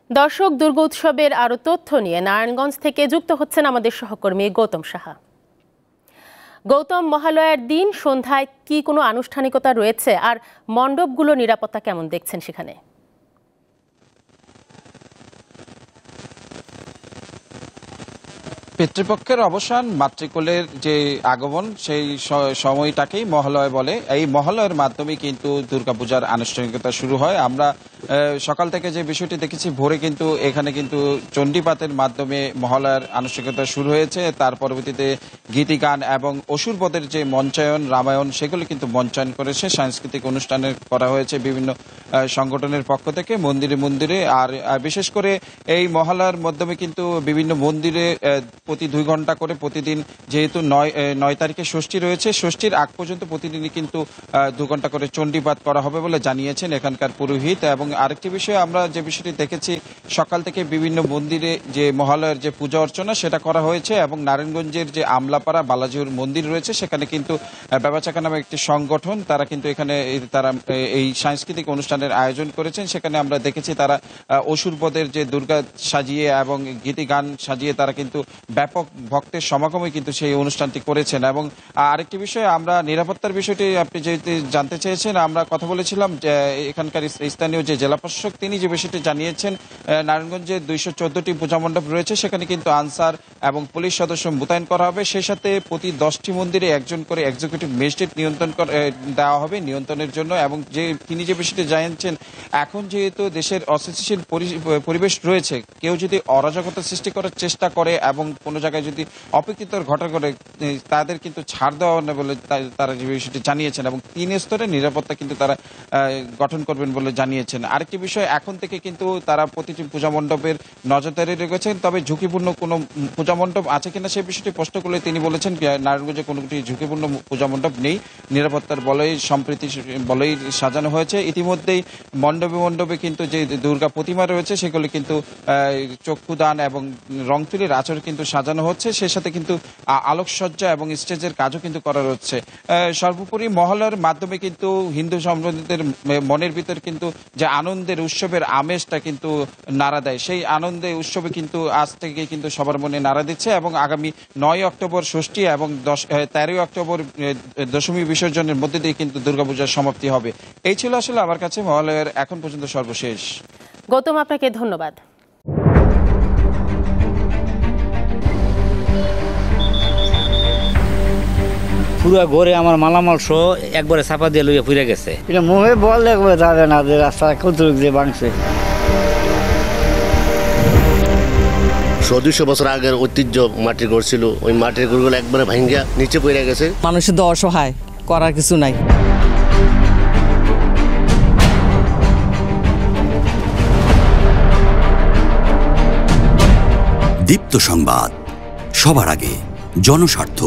দর্শক, দুর্গোৎসবের আরো তথ্য নিয়ে নারায়ণগঞ্জ থেকে যুক্ত হচ্ছেন আমাদের সহকর্মী গৌতম সাহা। গৌতম, মহালয়ার দিন সন্ধ্যায় কি কোনো আনুষ্ঠানিকতা রয়েছে, আর মণ্ডপগুলো নিরাপত্তা কেমন দেখছেন সেখানে? পিতৃপক্ষের অবসান, মাতৃকুলের যে আগমন, সেই সময়টাকেই মহালয়া বলে। এই মহালয়ের মাধ্যমে কিন্তু দুর্গাপূজার আনুষ্ঠানিকতা শুরু হয়। আমরা সকাল থেকে যে বিষয়টি দেখেছি, ভোরে কিন্তু এখানে কিন্তু চণ্ডীপাতের মাধ্যমে মহালয়ার আনুষ্ঠানিকতা শুরু হয়েছে। তার পরবর্তীতে গীতিগান এবং অসুরবধের যে মঞ্চায়ন, রামায়ণ, সেগুলো কিন্তু মঞ্চায়ন করেছে। সাংস্কৃতিক অনুষ্ঠানের করা হয়েছে বিভিন্ন সংগঠনের পক্ষ থেকে মন্দিরে মন্দিরে। আর বিশেষ করে এই মহালয়ার মাধ্যমে কিন্তু বিভিন্ন মন্দিরে প্রতি 2 ঘন্টা করে প্রতিদিন, যেহেতু 9 তারিখে ষষ্ঠী রয়েছে, ষষ্ঠীর আগ পর্যন্ত প্রতিদিনই কিন্তু 2 ঘন্টা করে চণ্ডীপাঠ করা হবে বলে জানিয়েছেন এখানকার পুরোহিত। এবং আরেকটি বিষয়, আমরা যে বিষয়টি দেখেছি, সকাল থেকে বিভিন্ন মন্দিরে যে মহালয়ের যে পূজা অর্চনা সেটা করা হয়েছে। এবং নারায়ণগঞ্জের যে আমলাপাড়া বালাজির মন্দির রয়েছে, সেখানে কিন্তু ব্যবচাকা নামে একটি সংগঠন, তারা কিন্তু এখানে এই সাংস্কৃতিক অনুষ্ঠানের আয়োজন করেছেন। সেখানে আমরা দেখেছি তারা অসুরবধের যে দুর্গা সাজিয়ে এবং গীতি গান সাজিয়ে তারা কিন্তু ব্যাপক ভক্তের সমাগমে কিন্তু সেই অনুষ্ঠানটি করেছেন। এবং আরেকটি বিষয়, আমরা নিরাপত্তার বিষয়টি আপনি যেহেতু জানতে চেয়েছেন, আমরা কথা বলেছিলাম যে এখানকার স্থানীয় যে জেলা প্রশাসক, তিনি যে বিষয়টি জানিয়েছেন, নারায়ণগঞ্জে 214টি পূজা মণ্ডপ রয়েছে, সেখানে কিন্তু আনসার এবং পুলিশ সদস্য মোতায়েন করা হবে। সেই সাথে প্রতি 10টি মন্দিরে একজন করে এক্সিকিউটিভ ম্যাজিস্ট্রেট নিয়ন্ত্রণ দেওয়া হবে নিয়ন্ত্রণের জন্য। এবং তিনি যে বিষয়টি জানিয়েছেন, এখন যেহেতু দেশের অস্থিতিশীল পরিবেশ রয়েছে, কেউ যদি অরাজকতা সৃষ্টি করার চেষ্টা করে এবং কোনো জায়গায় যদি অপ্রীতিকর ঘটনা করে, তাদের কিন্তু ছাড় দেওয়া হবে বলে তারা যে বিষয়টি জানিয়েছেন। এবং 3 স্তরে নিরাপত্তা কিন্তু তারা গঠন করবেন বলে জানিয়েছেন। আরেকটি বিষয়, এখন থেকে কিন্তু তারা প্রতিটি পূজা মণ্ডপের নজরদারি রেখেছেন। তবে ঝুঁকিপূর্ণ কোনো পূজা মণ্ডপ আছে কিনা সে বিষয়টি প্রশ্ন করলে তিনি বলেছেন, নারায়ণগঞ্জে কোনোটি ঝুঁকিপূর্ণ পূজা মণ্ডপ নেই, নিরাপত্তার বলেই, সম্প্রীতি বলেই সাজানো হয়েছে। ইতিমধ্যেই মণ্ডপে মণ্ডপে কিন্তু যে দুর্গা প্রতিমা রয়েছে, সেগুলি কিন্তু চক্ষুদান এবং রং তুলির আচর কিন্তু সাজানো হচ্ছে। সে সাথে কিন্তু আলোকসজ্জা এবং স্টেজের কাজও কিন্তু করা হচ্ছে। সর্বোপরি মহালয়ার মাধ্যমে কিন্তু হিন্দু সম্প্রদায়ের মনের ভিতর কিন্তু যে আনন্দের উৎসবের আমেজটা কিন্তু নাড়া দেয়, সেই আনন্দে উৎসবে কিন্তু আজ থেকে কিন্তু সবার মনে নাড়া দিচ্ছে। এবং আগামী 9 অক্টোবর ষষ্ঠী এবং 13 অক্টোবর দশমী বিসর্জনের মধ্যে দিয়ে কিন্তু দুর্গাপূজার সমাপ্তি হবে। এই ছিল আসলে আমার কাছে মহালয়ার এখন পর্যন্ত সর্বশেষ। গৌতম, আপনাকে ধন্যবাদ। পুরো ঘরে আমার মালামাল সহ একবারে চাপা দিয়ে লইয়া পুড়ে গেছে। এটা মুখে বললে যাবে না যে রাস্তা কতটুক যে ভাঙছে। 200 বছর আগের ঐতিহ্য মাটির ঘর ছিল, ওই মাটির ঘরগুলো একবারে ভাঙ্গা নিচে পড়ে গেছে। মানুষের তো অসহায়, করার কিছু নাই। দীপ্ত সংবাদ, সবার আগে, জনস্বার্থ।